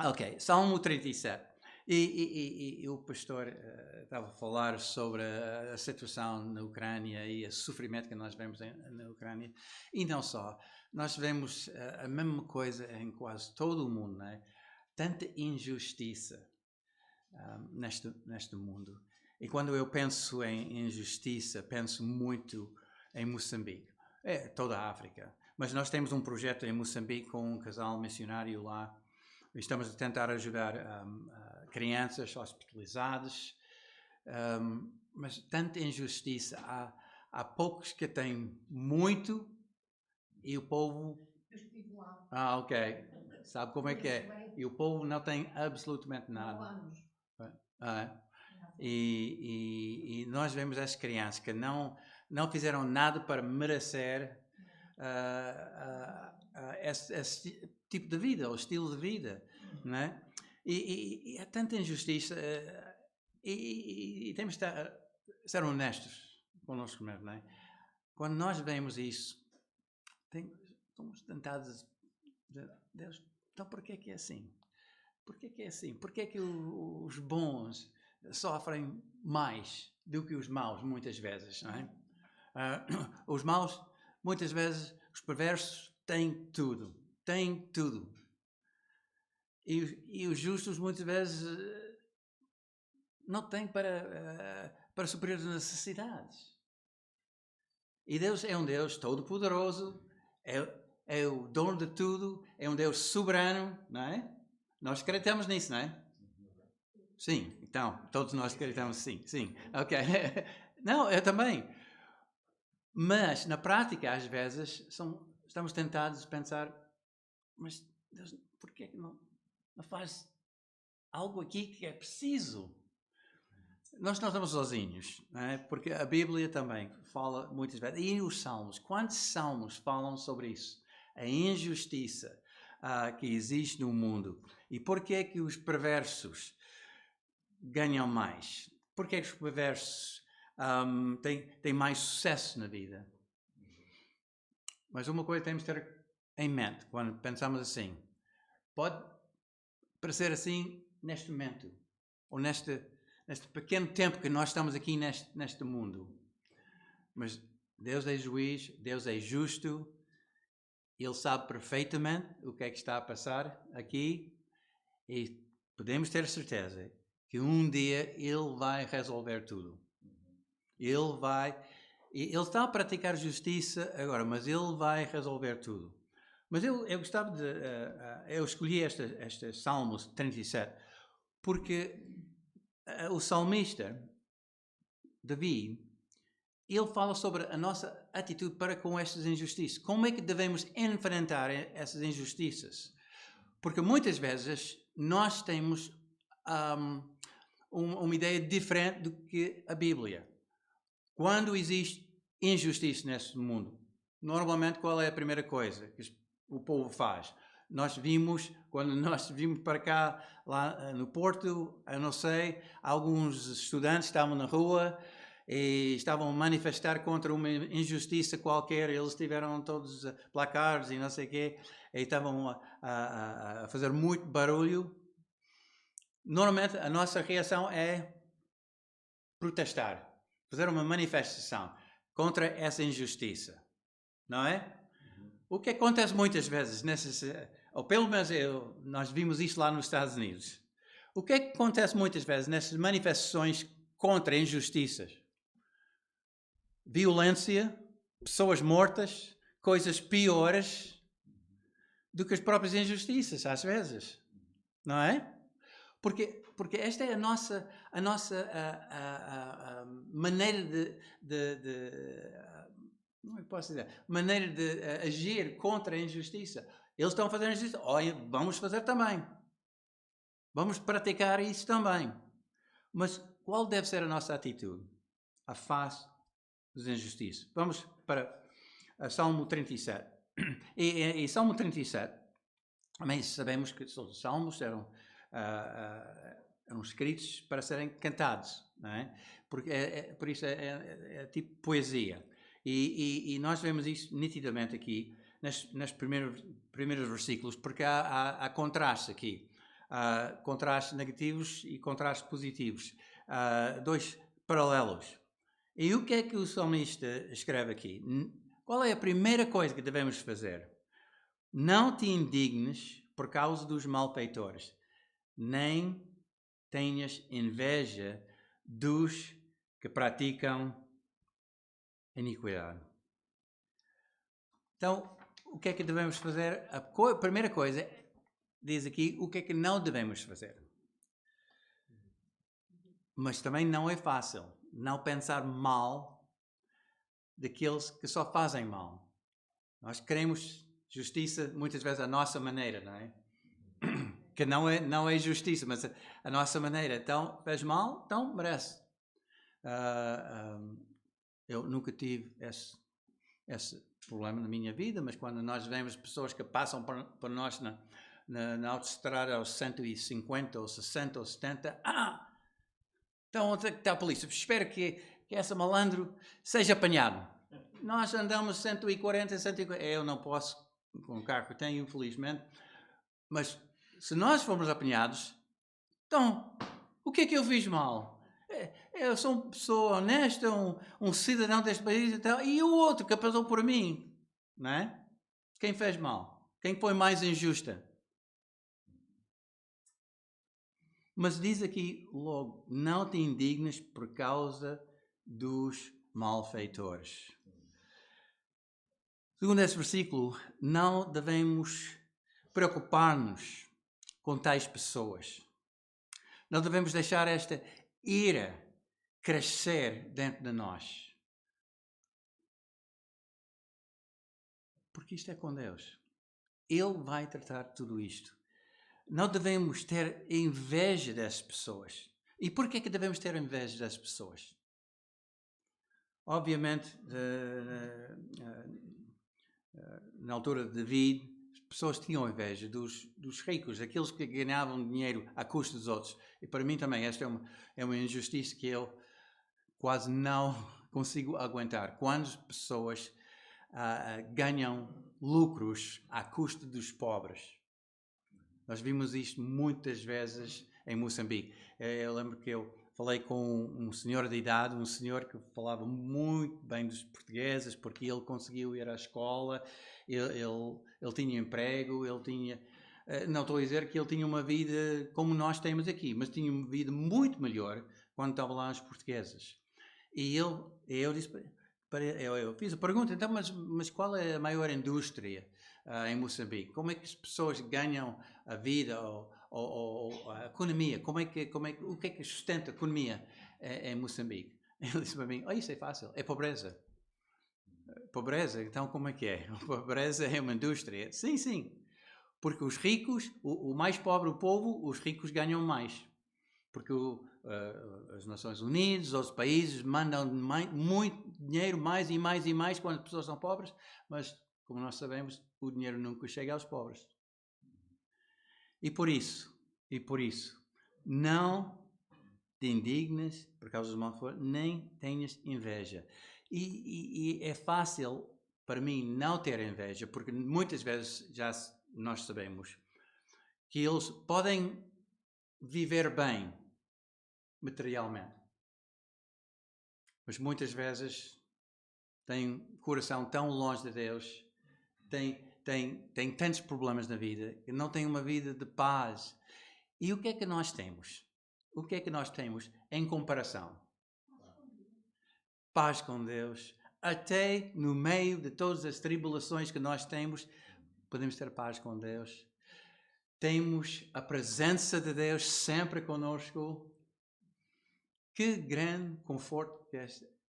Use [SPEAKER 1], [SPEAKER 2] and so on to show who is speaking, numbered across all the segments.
[SPEAKER 1] Ok, Salmo 37. E o pastor estava a falar sobre a situação na Ucrânia e o sofrimento que nós vemos na Ucrânia. E não só. Nós vemos a mesma coisa em quase todo o mundo, não é? Tanta injustiça neste mundo. E quando eu penso em injustiça, penso muito em Moçambique. É toda a África. Mas nós temos um projeto em Moçambique com um casal missionário lá. Estamos a tentar ajudar crianças hospitalizadas, mas tanta injustiça. Há poucos que têm muito e o povo...
[SPEAKER 2] Eu estive lá.
[SPEAKER 1] ok. Sabe como é que é? E o povo não tem absolutamente nada. E nós vemos as crianças que não fizeram nada para merecer esse tipo de vida, o estilo de vida, não é? E há tanta injustiça e temos de ser honestos connosco mesmo, não é? Quando nós vemos isso, somos tentados a dizer, Deus, então porquê que é assim? Porquê que é assim? Porquê que os bons sofrem mais do que os maus, muitas vezes, não é? Os maus, muitas vezes, os perversos têm tudo. E os justos, muitas vezes, não têm para suprir as necessidades. E Deus é um Deus todo-poderoso, é o dono de tudo, é um Deus soberano, não é? Nós acreditamos nisso, não é? Sim, então, todos nós acreditamos sim, ok. Não, eu também. Mas, na prática, às vezes, estamos tentados a pensar, mas Deus, porquê que não faz algo aqui que é preciso? Nós não estamos sozinhos, não é? Porque a Bíblia também fala muitas vezes, e os Salmos, quantos Salmos falam sobre isso? A injustiça que existe no mundo. E porquê que os perversos ganham mais? Porquê que os perversos têm mais sucesso na vida? Mas uma coisa temos de ter em mente quando pensamos assim. Pode parecer assim neste momento, ou neste pequeno tempo que nós estamos aqui neste mundo. Mas Deus é juiz, Deus é justo, Ele sabe perfeitamente o que é que está a passar aqui e podemos ter certeza que um dia Ele vai resolver tudo. Ele está a praticar justiça agora, mas Ele vai resolver tudo. Mas eu gostava de... eu escolhi este Salmos 37 porque o salmista, Davi, ele fala sobre a nossa atitude para com estas injustiças. Como é que devemos enfrentar essas injustiças? Porque muitas vezes nós temos uma ideia diferente do que a Bíblia. Quando existe injustiça neste mundo, normalmente qual é a primeira coisa que o povo faz? Quando nós vimos para cá, lá no Porto, eu não sei, alguns estudantes estavam na rua e estavam a manifestar contra uma injustiça qualquer, eles tiveram todos placards e não sei o quê, e estavam a fazer muito barulho. Normalmente a nossa reação é protestar, fazer uma manifestação contra essa injustiça, não é? O que acontece muitas vezes, ou pelo menos nós vimos isso lá nos Estados Unidos, o que acontece muitas vezes nessas manifestações contra injustiças? Violência, pessoas mortas, coisas piores do que as próprias injustiças, às vezes, não é? Porque esta é a nossa maneira não é que posso dizer, maneira de agir contra a injustiça. Eles estão a fazer a injustiça, olha, vamos fazer também. Vamos praticar isso também. Mas qual deve ser a nossa atitude à face das injustiças? Vamos para Salmo 37. E Salmo 37, também sabemos que os salmos eram escritos para serem cantados, não é? Por isso é tipo poesia. E nós vemos isso nitidamente aqui, nos primeiros versículos, porque há contraste aqui. contrastes negativos e contrastes positivos. Dois paralelos. E o que é que o salmista escreve aqui? Qual é a primeira coisa que devemos fazer? Não te indignes por causa dos malfeitores, nem tenhas inveja dos que praticam iniquidade. Então, o que é que devemos fazer? A primeira coisa, diz aqui, o que é que não devemos fazer. Mas também não é fácil não pensar mal daqueles que só fazem mal. Nós queremos justiça, muitas vezes, à nossa maneira, não é? Que não é justiça, mas a nossa maneira. Então, fez mal, então merece. Eu nunca tive esse problema na minha vida, mas quando nós vemos pessoas que passam por nós na autoestrada aos 150 ou 60 ou 70, então onde é que está a polícia? Espero que esse malandro seja apanhado. Nós andamos 140, 150, eu não posso com o carro que tenho, infelizmente, mas se nós formos apanhados, então, o que é que eu fiz mal? Eu sou uma pessoa honesta, um cidadão deste país e o outro que passou por mim, não é? Quem fez mal? Quem foi mais injusta? Mas diz aqui logo, não te indignes por causa dos malfeitores. Segundo esse versículo, não devemos preocupar-nos com tais pessoas. Não devemos deixar esta ira crescer dentro de nós. Porque isto é com Deus. Ele vai tratar tudo isto. Não devemos ter inveja das pessoas. E por que é que devemos ter inveja das pessoas? Obviamente, na altura de David, as pessoas tinham inveja dos ricos, aqueles que ganhavam dinheiro à custa dos outros. E para mim também, esta é uma injustiça que eu quase não consigo aguentar. Quando as pessoas ganham lucros à custa dos pobres. Nós vimos isto muitas vezes em Moçambique. Eu lembro que eu falei com um senhor de idade, um senhor que falava muito bem dos portugueses, porque ele conseguiu ir à escola, ele tinha emprego, ele tinha... Não estou a dizer que ele tinha uma vida como nós temos aqui, mas tinha uma vida muito melhor quando estavam lá os portugueses. E eu disse... Eu fiz a pergunta, então, mas qual é a maior indústria em Moçambique? Como é que as pessoas ganham a vida ou a economia? O que é que sustenta a economia em Moçambique? Ele disse para mim, isso é fácil, é pobreza. Pobreza, então como é que é? A pobreza é uma indústria? Sim. Porque os ricos, o mais pobre o povo, os ricos ganham mais. Porque as Nações Unidas, os outros países mandam muito dinheiro, mais e mais e mais quando as pessoas são pobres, mas, como nós sabemos, o dinheiro nunca chega aos pobres. E por isso, não te indignes por causa dos malfeitores, nem tenhas inveja. E é fácil para mim não ter inveja, porque muitas vezes já nós sabemos que eles podem viver bem materialmente, mas muitas vezes têm um coração tão longe de Deus, têm tantos problemas na vida, que não têm uma vida de paz. E o que é que nós temos? O que é que nós temos em comparação? Paz com Deus. Até no meio de todas as tribulações que nós temos, podemos ter paz com Deus. Temos a presença de Deus sempre conosco. Que grande conforto que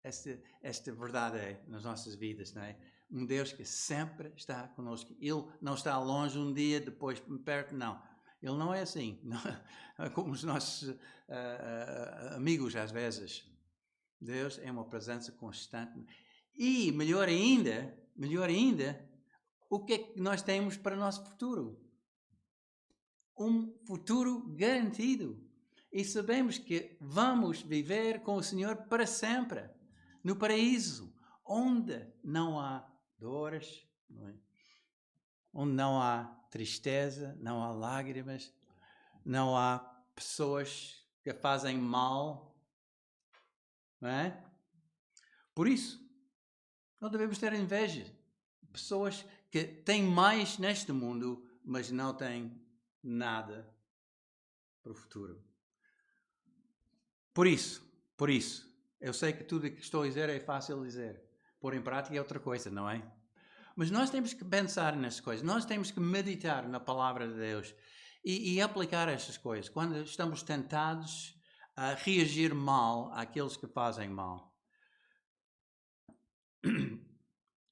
[SPEAKER 1] esta verdade é nas nossas vidas, não é? Um Deus que sempre está conosco. Ele não está longe um dia, depois perto, não. Ele não é assim, não, como os nossos amigos às vezes. Deus é uma presença constante. E, melhor ainda, o que é que nós temos para o nosso futuro? Um futuro garantido. E sabemos que vamos viver com o Senhor para sempre, no paraíso, onde não há dores, não é? Onde não há tristeza, não há lágrimas, não há pessoas que fazem mal, não é? Por isso, não devemos ter inveja. Pessoas que têm mais neste mundo, mas não têm nada para o futuro. Por isso, eu sei que tudo o que estou a dizer é fácil dizer. Pôr em prática é outra coisa, não é? Mas nós temos que pensar nessas coisas. Nós temos que meditar na palavra de Deus e aplicar estas coisas. Quando estamos tentados a reagir mal àqueles que fazem mal.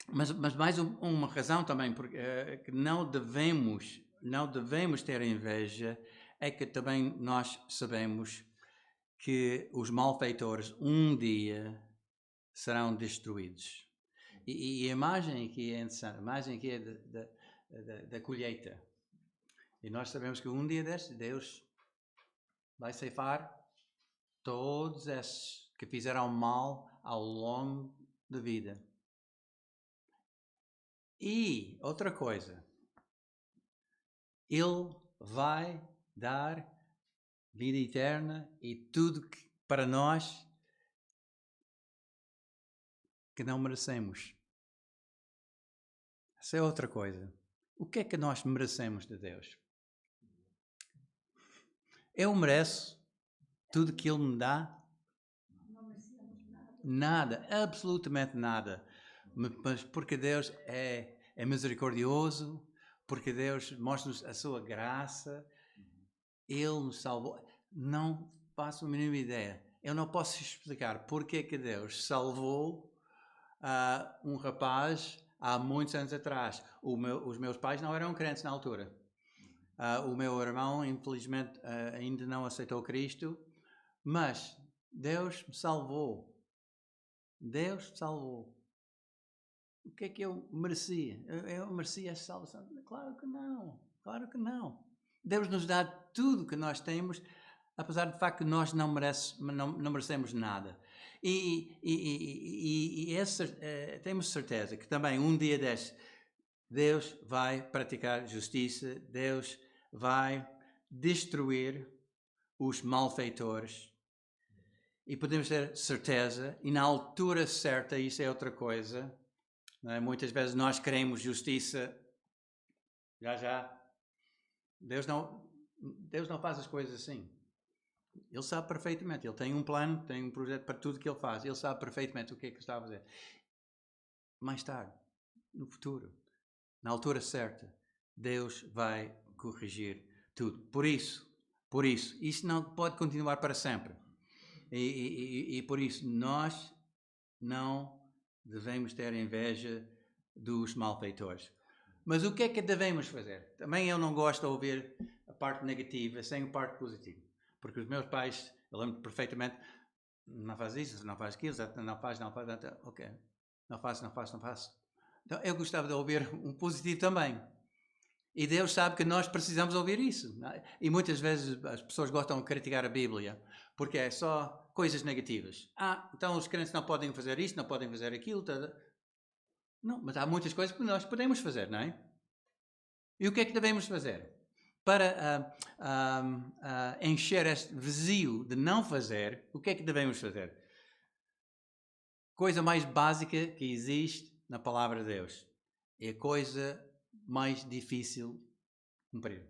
[SPEAKER 1] Mas mais uma razão também porque que não devemos ter inveja é que também nós sabemos que os malfeitores um dia serão destruídos. E a imagem aqui é interessante, a imagem aqui é da colheita. E nós sabemos que um dia destes Deus vai ceifar todos esses que fizeram mal ao longo da vida. E outra coisa, Ele vai dar vida eterna e tudo para nós que não merecemos. Essa é outra coisa. O que é que nós merecemos de Deus? Eu mereço tudo que Ele me dá?
[SPEAKER 2] Não merecemos nada.
[SPEAKER 1] Nada, absolutamente nada. Mas porque Deus é misericordioso, porque Deus mostra-nos a sua graça, Ele nos salvou. Não faço a mínima ideia. Eu não posso explicar porque é que Deus salvou um rapaz há muitos anos atrás. Os meus pais não eram crentes na altura. O meu irmão, infelizmente, ainda não aceitou Cristo, mas Deus me salvou. Deus me salvou. O que é que eu merecia? Eu merecia essa salvação? Claro que não. Claro que não. Deus nos dá tudo que nós temos, apesar do facto que nós não merecemos nada. Temos certeza que também um dia deste, Deus vai praticar justiça, Deus vai destruir os malfeitores. E podemos ter certeza, e na altura certa, isso é outra coisa, não é? Muitas vezes nós queremos justiça já. Deus não faz as coisas assim. Ele sabe perfeitamente, ele tem um plano, tem um projeto para tudo que ele faz, ele sabe perfeitamente o que é que está a fazer. Mais tarde, no futuro, na altura certa, Deus vai corrigir tudo. Por isso, isto não pode continuar para sempre. E por isso nós não devemos ter inveja dos malfeitores. Mas o que é que devemos fazer? Também eu não gosto de ouvir a parte negativa sem a parte positiva. Porque os meus pais, eu lembro perfeitamente, não faz isso, não faz aquilo, não faz, ok. Não faço. Então eu gostava de ouvir um positivo também. E Deus sabe que nós precisamos ouvir isso. E muitas vezes as pessoas gostam de criticar a Bíblia porque é só coisas negativas. Então os crentes não podem fazer isto, não podem fazer aquilo. Não, mas há muitas coisas que nós podemos fazer, não é? E o que é que devemos fazer? Para encher este vazio de não fazer, o que é que devemos fazer? Coisa mais básica que existe na palavra de Deus. É a coisa mais difícil de cumprir.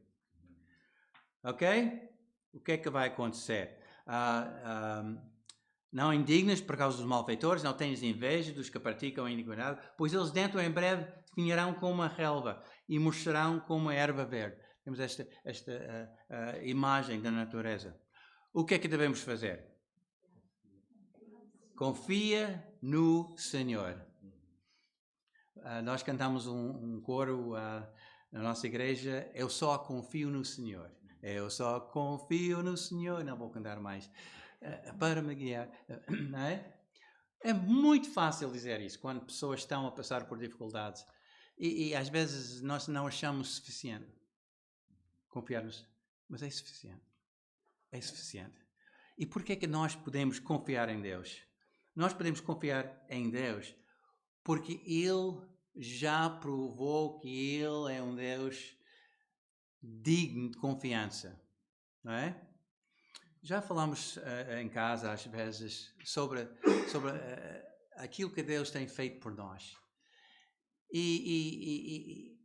[SPEAKER 1] Ok? O que é que vai acontecer? Não indignas por causa dos malfeitores, não tenhas inveja dos que praticam a iniquidade, pois eles dentro em breve finharão como a relva e murcharão como a erva verde. Temos esta imagem da natureza. O que é que devemos fazer? Confia no Senhor. Nós cantamos um coro na nossa igreja, eu só confio no Senhor. Eu só confio no Senhor. Não vou cantar mais. Para me guiar. Não é? É muito fácil dizer isso quando pessoas estão a passar por dificuldades. E às vezes nós não achamos suficiente. Confiar-nos. Mas é suficiente. É suficiente. E porquê é que nós podemos confiar em Deus? Nós podemos confiar em Deus porque Ele já provou que Ele é um Deus digno de confiança. não é? Já falamos em casa, às vezes, sobre aquilo que Deus tem feito por nós. E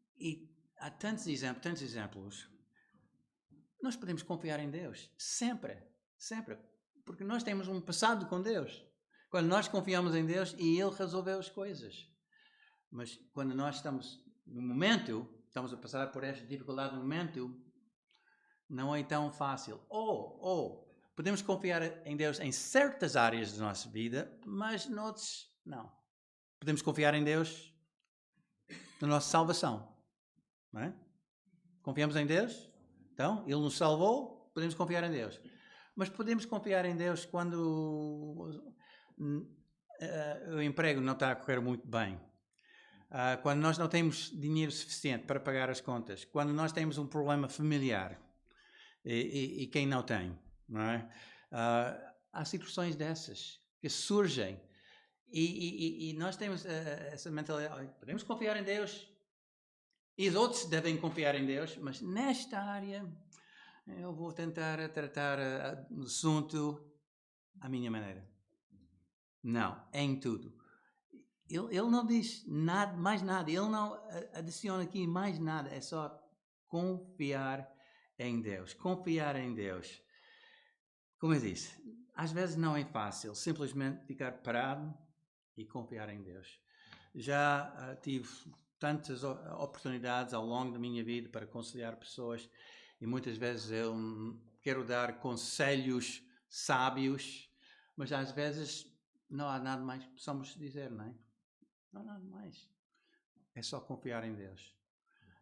[SPEAKER 1] há tantos exemplos. Nós podemos confiar em Deus, sempre, porque nós temos um passado com Deus. Quando nós confiamos em Deus e Ele resolveu as coisas. Mas quando nós estamos a passar por esta dificuldade no momento, não é tão fácil. Ou podemos confiar em Deus em certas áreas da nossa vida, mas noutras não. Podemos confiar em Deus na nossa salvação, não é? Confiamos em Deus? Então, Ele nos salvou, podemos confiar em Deus. Mas podemos confiar em Deus quando o emprego não está a correr muito bem. Quando nós não temos dinheiro suficiente para pagar as contas. Quando nós temos um problema familiar. E quem não tem, não é? Há situações dessas que surgem. E nós temos essa mentalidade. Podemos confiar em Deus. E os outros devem confiar em Deus. Mas nesta área, eu vou tentar tratar o assunto à minha maneira. Não, em tudo. Ele não diz nada, mais nada. Ele não adiciona aqui mais nada. É só confiar em Deus. Confiar em Deus. Como eu disse, às vezes não é fácil simplesmente ficar parado e confiar em Deus. Já tive tantas oportunidades ao longo da minha vida para aconselhar pessoas e muitas vezes eu quero dar conselhos sábios, mas às vezes não há nada mais que possamos dizer, não é? Não há nada mais. É só confiar em Deus.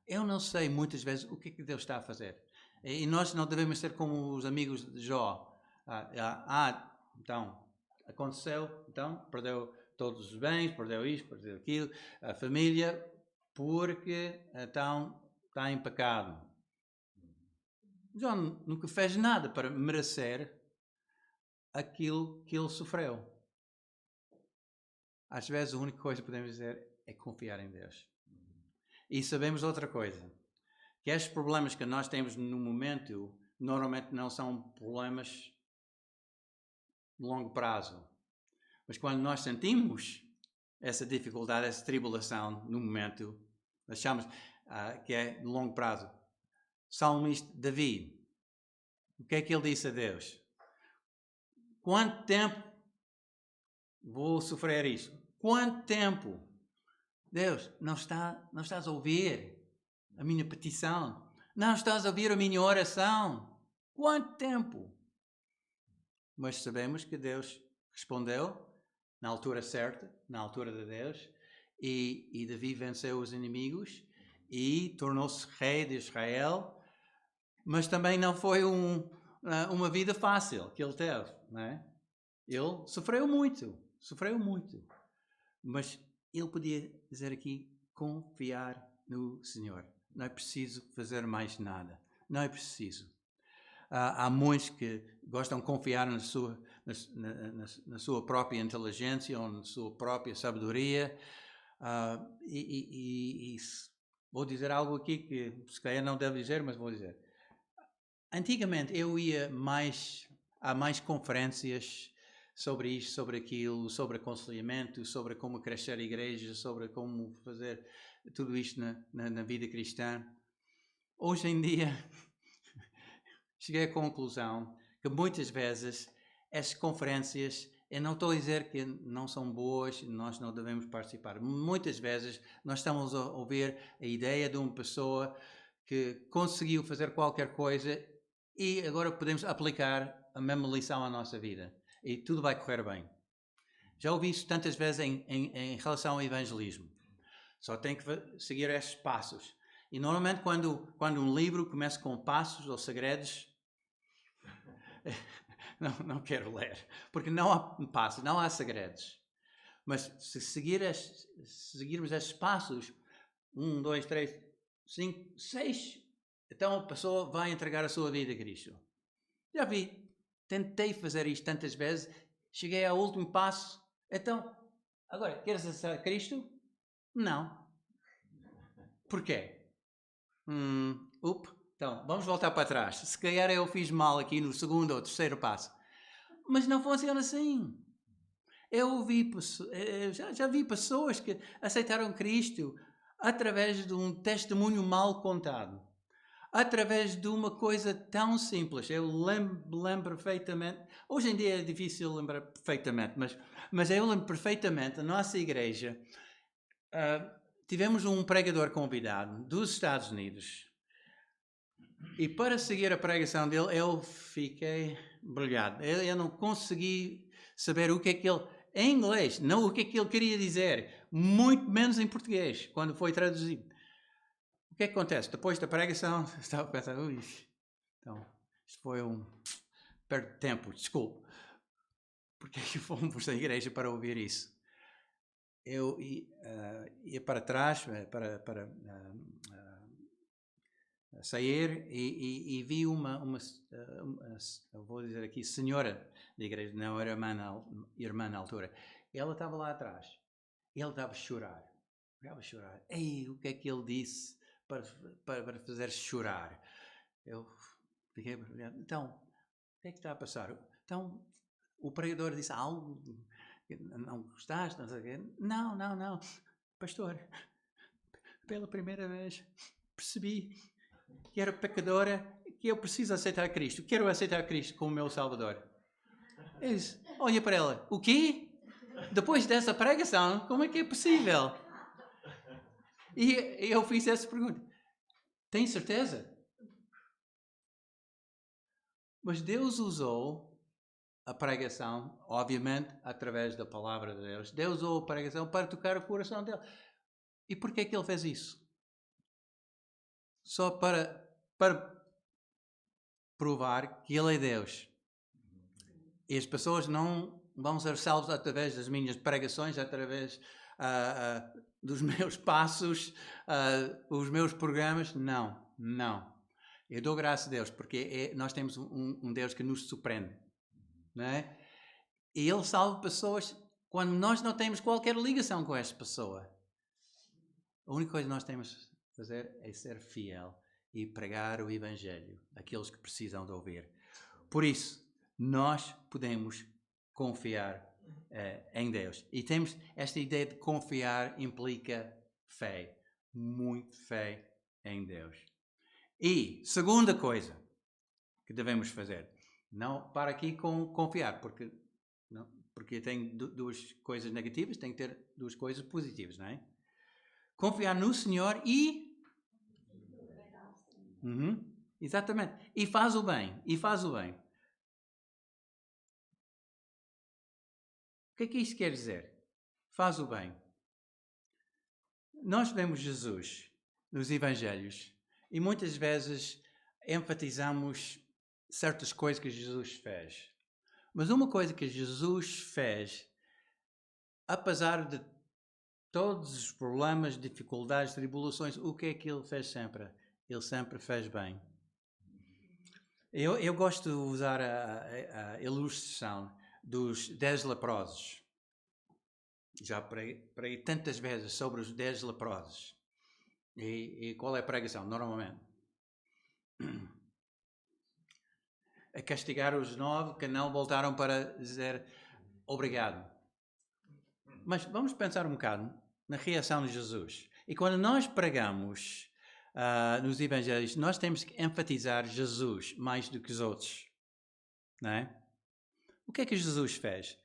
[SPEAKER 1] Eu não sei muitas vezes o que Deus está a fazer. E nós não devemos ser como os amigos de Jó. Então, aconteceu, então, perdeu todos os bens, perdeu isto, perdeu aquilo, a família, porque então está em pecado. Jó nunca fez nada para merecer aquilo que ele sofreu. Às vezes a única coisa que podemos dizer é confiar em Deus. E sabemos outra coisa, que estes problemas que nós temos no momento, normalmente não são problemas de longo prazo. Mas quando nós sentimos essa dificuldade, essa tribulação no momento, achamos que é de longo prazo. Salmista Davi, o que é que ele disse a Deus? Quanto tempo vou sofrer isto? Quanto tempo? Deus, não estás a ouvir a minha petição? Não estás a ouvir a minha oração? Quanto tempo? Mas sabemos que Deus respondeu na altura certa, na altura de Deus, e Davi venceu os inimigos e tornou-se rei de Israel, mas também não foi uma vida fácil que ele teve, não é? Ele sofreu muito, mas ele podia dizer aqui, confiar no Senhor. Não é preciso fazer mais nada, não é preciso. Há muitos que gostam de confiar na sua própria inteligência ou na sua própria sabedoria. Vou dizer algo aqui que se calhar não devo dizer, mas vou dizer. Antigamente eu ia a mais conferências sobre isto, sobre aquilo, sobre aconselhamento, sobre como crescer a igreja, sobre como fazer tudo isto na vida cristã. Hoje em dia cheguei à conclusão que muitas vezes essas conferências, eu não estou a dizer que não são boas, nós não devemos participar. Muitas vezes nós estamos a ouvir a ideia de uma pessoa que conseguiu fazer qualquer coisa e agora podemos aplicar a mesma lição à nossa vida e tudo vai correr bem. Já ouvi isso tantas vezes em relação ao evangelismo. Só tem que seguir estes passos. E normalmente quando um livro começa com passos ou segredos, não quero ler, porque não há passos, não há segredos. Mas se seguirmos estes passos, 1, 2, 3, 5, 6, então a pessoa vai entregar a sua vida a Cristo. Já vi, tentei fazer isto tantas vezes, cheguei ao último passo, então, agora, queres aceitar Cristo? Não. Porquê? Então, vamos voltar para trás. Se calhar eu fiz mal aqui no segundo ou terceiro passo. Mas não funciona assim. Já vi pessoas que aceitaram Cristo através de um testemunho mal contado. Através de uma coisa tão simples. Eu lembro perfeitamente. Hoje em dia é difícil lembrar perfeitamente, mas eu lembro perfeitamente. A nossa igreja, tivemos um pregador convidado dos Estados Unidos. E para seguir a pregação dele, eu fiquei brilhado. Eu não consegui saber o que é que ele... Em inglês, não o que é que ele queria dizer. Muito menos em português, quando foi traduzido. O que é que acontece? Depois da pregação, estava a pensar, então, isto foi perda de tempo, desculpe. Porque é que fomos à igreja para ouvir isso? Eu ia para trás, para sair e vi uma eu vou dizer aqui, senhora da igreja, não era irmã na altura. Ela estava lá atrás. Ele estava a chorar. Ei, o que é que ele disse para fazer chorar? Eu fiquei, então, o que é que está a passar? Então, o pregador disse algo, não gostaste, não sei o quê. Não, pastor, pela primeira vez percebi que era pecadora, que eu preciso aceitar Cristo, quero aceitar Cristo como meu Salvador. Eu disse, olha para ela, o quê? Depois dessa pregação, como é que é possível? E eu fiz essa pergunta. Tem certeza? Mas Deus usou a pregação, obviamente, através da palavra de Deus. Deus usou a pregação para tocar o coração dele. E por que é que ele fez isso? Só para provar que ele é Deus. E as pessoas não vão ser salvas através das minhas pregações, através dos meus passos, os meus programas. Não. Eu dou graças a Deus, porque nós temos um Deus que nos surpreende. Não é? E Ele salva pessoas quando nós não temos qualquer ligação com essa pessoa. A única coisa que nós temos de fazer é ser fiel e pregar o Evangelho àqueles que precisam de ouvir. Por isso, nós podemos confiar em Deus. E temos esta ideia de confiar implica fé. Muito fé em Deus. E, segunda coisa que devemos fazer. Não para aqui com confiar, porque tem duas coisas negativas, tem que ter duas coisas positivas, não é? Confiar no Senhor e... exatamente. E faz o bem. O que é que isto quer dizer? Faz o bem. Nós vemos Jesus nos Evangelhos e muitas vezes enfatizamos certas coisas que Jesus fez. Mas uma coisa que Jesus fez, apesar de todos os problemas, dificuldades, tribulações, o que é que ele fez sempre? Ele sempre fez bem. Eu gosto de usar a ilustração dos 10 leprosos. Já preguei tantas vezes sobre os 10 leprosos. E qual é a pregação, normalmente? A castigar os 9 que não voltaram para dizer obrigado. Mas vamos pensar um bocado na reação de Jesus. E quando nós pregamos nos Evangelhos, nós temos que enfatizar Jesus mais do que os outros. Não é? O que é que Jesus fez?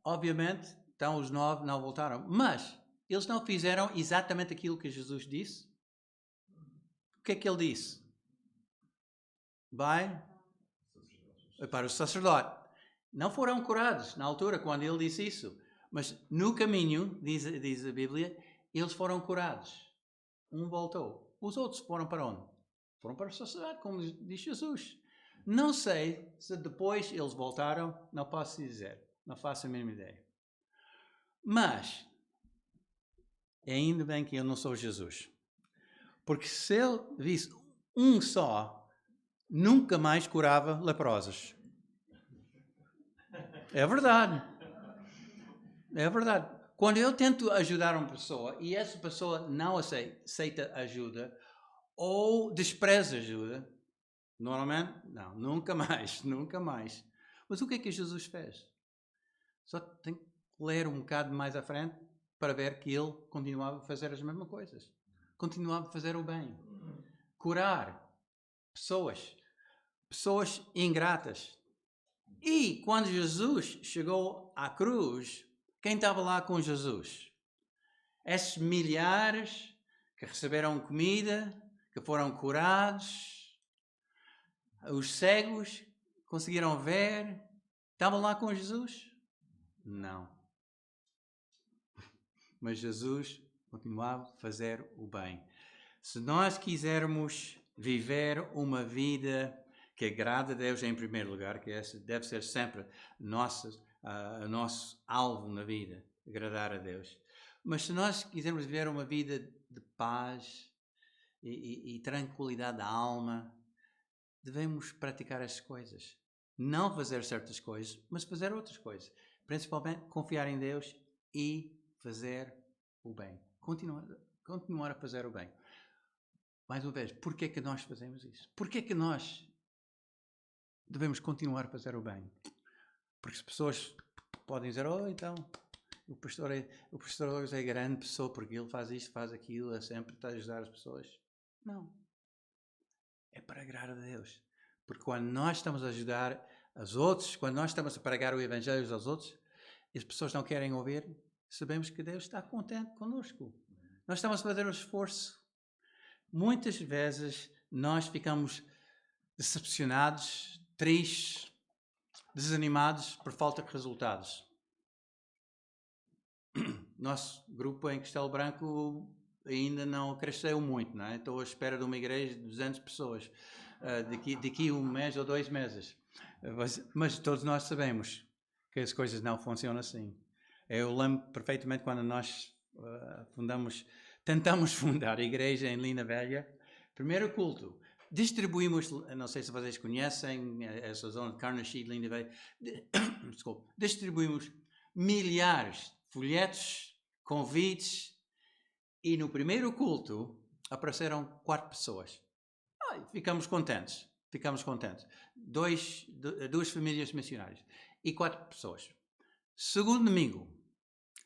[SPEAKER 1] Obviamente, então os 9 não voltaram. Mas eles não fizeram exatamente aquilo que Jesus disse. O que é que ele disse? Vai para o sacerdote. Não foram curados na altura quando ele disse isso. Mas no caminho, diz a Bíblia, eles foram curados. Um voltou. Os outros foram para onde? Foram para o sacerdote, como diz Jesus. Não sei se depois eles voltaram, não posso dizer. Não faço a mínima ideia. Mas, ainda bem que eu não sou Jesus. Porque se ele visse um só, nunca mais curava leprosos. É verdade. É verdade. Quando eu tento ajudar uma pessoa e essa pessoa não aceita ajuda, ou despreza ajuda, normalmente, não, nunca mais, nunca mais. Mas o que é que Jesus fez? Só tem que ler um bocado mais à frente para ver que ele continuava a fazer as mesmas coisas. Continuava a fazer o bem. Curar pessoas ingratas. E quando Jesus chegou à cruz, quem estava lá com Jesus? Esses milhares que receberam comida, que foram curados, os cegos conseguiram ver, estavam lá com Jesus? Não. Mas Jesus continuava a fazer o bem. Se nós quisermos viver uma vida que agrada a Deus em primeiro lugar, que esse deve ser sempre o nosso alvo na vida, agradar a Deus. Mas se nós quisermos viver uma vida de paz e tranquilidade da alma, devemos praticar essas coisas. Não fazer certas coisas, mas fazer outras coisas. Principalmente confiar em Deus e fazer o bem. Continuar a fazer o bem. Mais uma vez, porquê que nós fazemos isso? Porquê que nós devemos continuar a fazer o bem? Porque as pessoas podem dizer, então, o pastor hoje é grande pessoa porque ele faz isto, faz aquilo, sempre está a ajudar as pessoas. Não. É para agradar a Deus. Porque quando nós estamos a ajudar os outros, quando nós estamos a pregar o Evangelho aos outros, e as pessoas não querem ouvir, sabemos que Deus está contente conosco. Nós estamos a fazer um esforço. Muitas vezes nós ficamos decepcionados, tristes, desanimados por falta de resultados. Nosso grupo em Castelo Branco ainda não cresceu muito, não é? Estou à espera de uma igreja de 200 pessoas daqui 1 mês ou 2 meses. Mas todos nós sabemos que as coisas não funcionam assim. Eu lembro perfeitamente quando nós tentamos fundar a igreja em Linda Velha. Primeiro culto, distribuímos, não sei se vocês conhecem essa zona de Carnaxide, Linda Velha, desculpe, distribuímos milhares de folhetos, convites, e no primeiro culto apareceram 4 pessoas. Ficamos contentes. 2 famílias missionárias e 4 pessoas. Segundo domingo,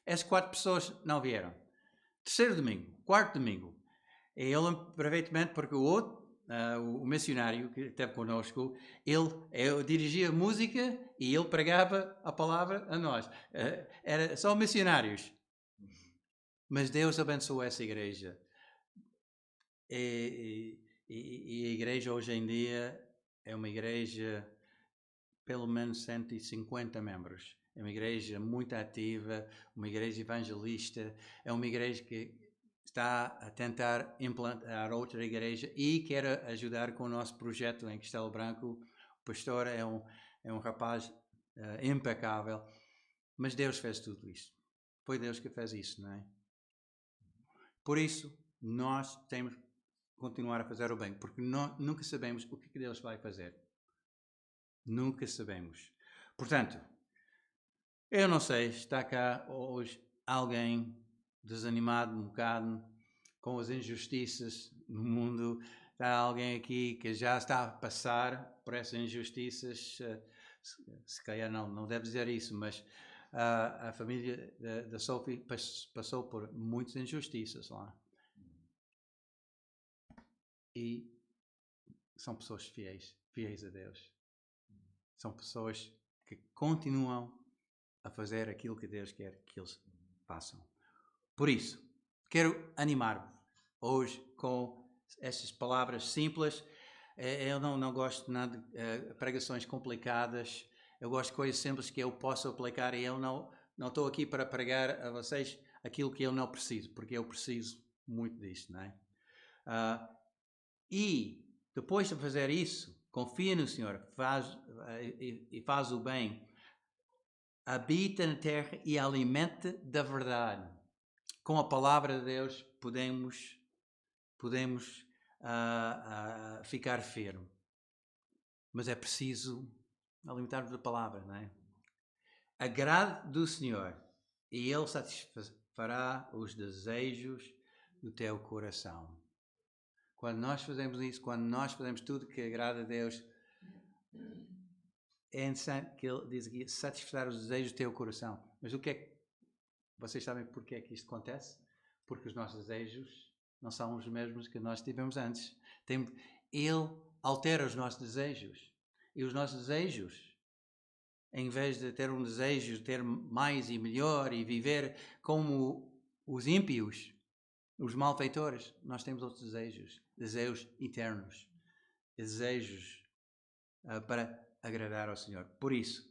[SPEAKER 1] essas 4 pessoas não vieram. Terceiro domingo, quarto domingo, eu lembro perfeitamente porque o outro, o missionário que esteve connosco, eu dirigia a música e ele pregava a palavra a nós. Era só missionários. Mas Deus abençoou essa igreja. E a igreja hoje em dia é uma igreja pelo menos 150 membros. É uma igreja muito ativa, uma igreja evangelista, é uma igreja que está a tentar implantar outra igreja e quer ajudar com o nosso projeto em Castelo Branco. O pastor é um rapaz impecável, mas Deus fez tudo isso. Foi Deus que fez isso, não é? Por isso, nós temos que continuar a fazer o bem, porque nunca sabemos o que Deus vai fazer. Nunca sabemos. Portanto, eu não sei, está cá hoje alguém desanimado um bocado com as injustiças no mundo. Está alguém aqui que já está a passar por essas injustiças. Se calhar não deve dizer isso, mas a família da Sophie passou por muitas injustiças lá. E são pessoas fiéis a Deus. São pessoas que continuam a fazer aquilo que Deus quer que eles façam. Por isso, quero animar-vos hoje com estas palavras simples. Eu não gosto nada de pregações complicadas. Eu gosto de coisas simples que eu posso aplicar e eu não estou aqui para pregar a vocês aquilo que eu não preciso, porque eu preciso muito disto, não é? E depois de fazer isso, confia no Senhor e faz o bem. Habita na terra e alimenta da verdade. Com a palavra de Deus podemos ficar firme. Mas é preciso alimentar-nos da palavra, não é? Agrade do Senhor e Ele satisfará os desejos do teu coração. Quando nós fazemos isso, quando nós fazemos tudo que agrada a Deus, é interessante que ele diz aqui, satisfazer os desejos do teu coração. Mas o que é que... Vocês sabem porque é que isto acontece? Porque os nossos desejos não são os mesmos que nós tivemos antes. Ele altera os nossos desejos. E os nossos desejos, em vez de ter um desejo de ter mais e melhor e viver como os ímpios, os malfeitores, nós temos outros desejos. Desejos eternos. Desejos para agradar ao Senhor. Por isso,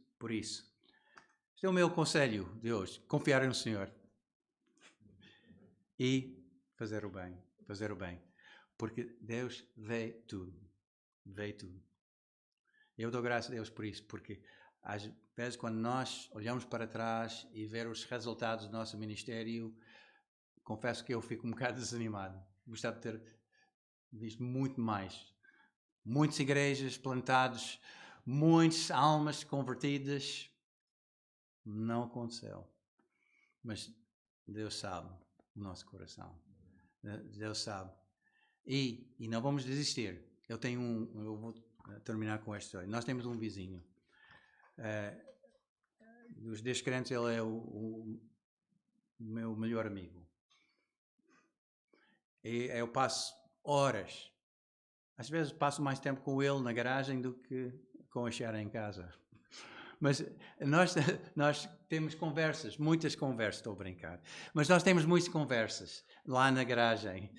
[SPEAKER 1] este é o meu conselho de hoje. Confiar no Senhor. E fazer o bem. Porque Deus vê tudo. Eu dou graças a Deus por isso, porque às vezes quando nós olhamos para trás e ver os resultados do nosso ministério, confesso que eu fico um bocado desanimado. Gostava de ter visto muito mais. Muitas igrejas plantadas, muitas almas convertidas. Não aconteceu. Mas Deus sabe o nosso coração. Deus sabe. E não vamos desistir. Eu vou terminar com esta história. Nós temos um vizinho. Dos descrentes, ele é o meu melhor amigo. E eu passo horas. Às vezes passo mais tempo com ele na garagem do que com a Xara em casa. Mas nós temos conversas, muitas conversas, estou a brincar. Mas nós temos muitas conversas lá na garagem.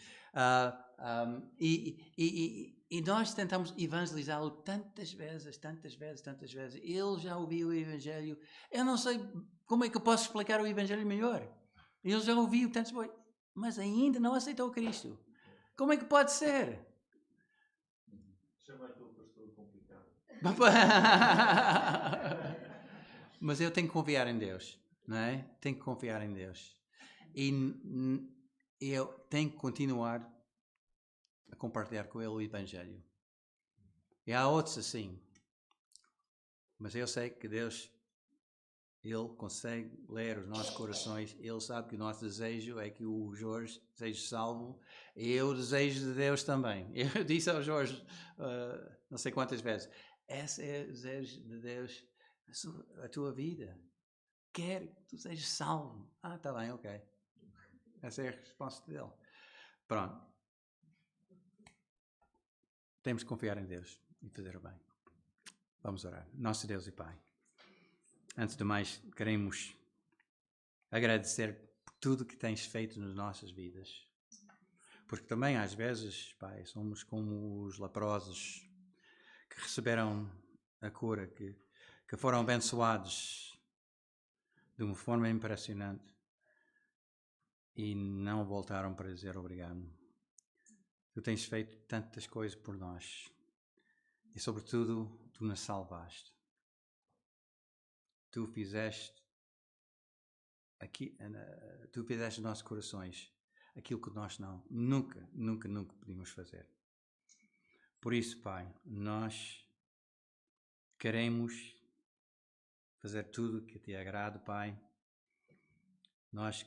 [SPEAKER 1] E nós tentamos evangelizá-lo tantas vezes. Ele já ouviu o Evangelho. Eu não sei como é que eu posso explicar o Evangelho melhor. Ele já ouviu tantas vezes, mas ainda não aceitou Cristo. Como é que pode ser?
[SPEAKER 3] Chama aquele pastor complicado.
[SPEAKER 1] Mas eu tenho que confiar em Deus, não é? Tenho que confiar em Deus. E eu tenho que continuar a compartilhar com ele o Evangelho. E há outros assim. Mas eu sei que Deus, Ele consegue ler os nossos corações. Ele sabe que o nosso desejo é que o Jorge seja salvo. E eu desejo de Deus também. Eu disse ao Jorge, não sei quantas vezes, esse é o desejo de Deus, a tua vida. Quer que tu sejas salvo. Está bem, ok. Essa é a resposta dele. Pronto. Temos que confiar em Deus e fazer o bem. Vamos orar. Nosso Deus e Pai, antes de mais, queremos agradecer por tudo que tens feito nas nossas vidas. Porque também, às vezes, Pai, somos como os leprosos que receberam a cura, que foram abençoados de uma forma impressionante e não voltaram para dizer obrigado. Tu tens feito tantas coisas por nós e, sobretudo, tu nos salvaste. Tu fizeste nos nossos corações aquilo que nós nunca podíamos fazer. Por isso, Pai, nós queremos fazer tudo que te agrade, Pai. Nós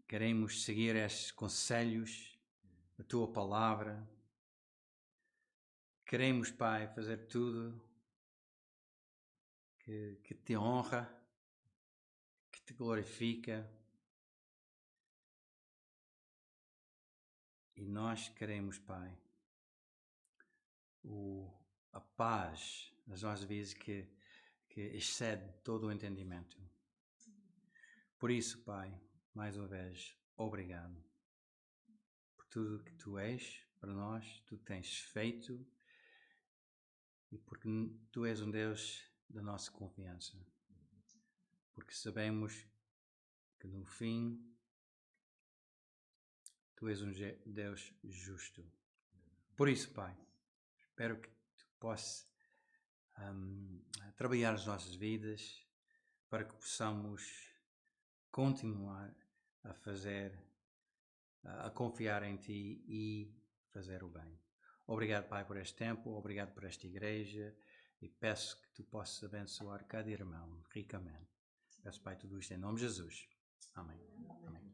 [SPEAKER 1] queremos seguir estes conselhos da tua palavra. Queremos, Pai, fazer tudo que te honra, que te glorifica. E nós queremos, Pai, a paz nas nossas vidas que excede todo o entendimento. Por isso, Pai, mais uma vez, obrigado por tudo que tu és para nós, tu tens feito e porque tu és um Deus da nossa confiança. Porque sabemos que no fim tu és um Deus justo. Por isso, Pai, espero que tu possas trabalhar as nossas vidas para que possamos continuar a confiar em Ti e fazer o bem. Obrigado, Pai, por este tempo, obrigado por esta igreja e peço que tu possas abençoar cada irmão ricamente. Peço, Pai, tudo isto em nome de Jesus. Amém. Amém.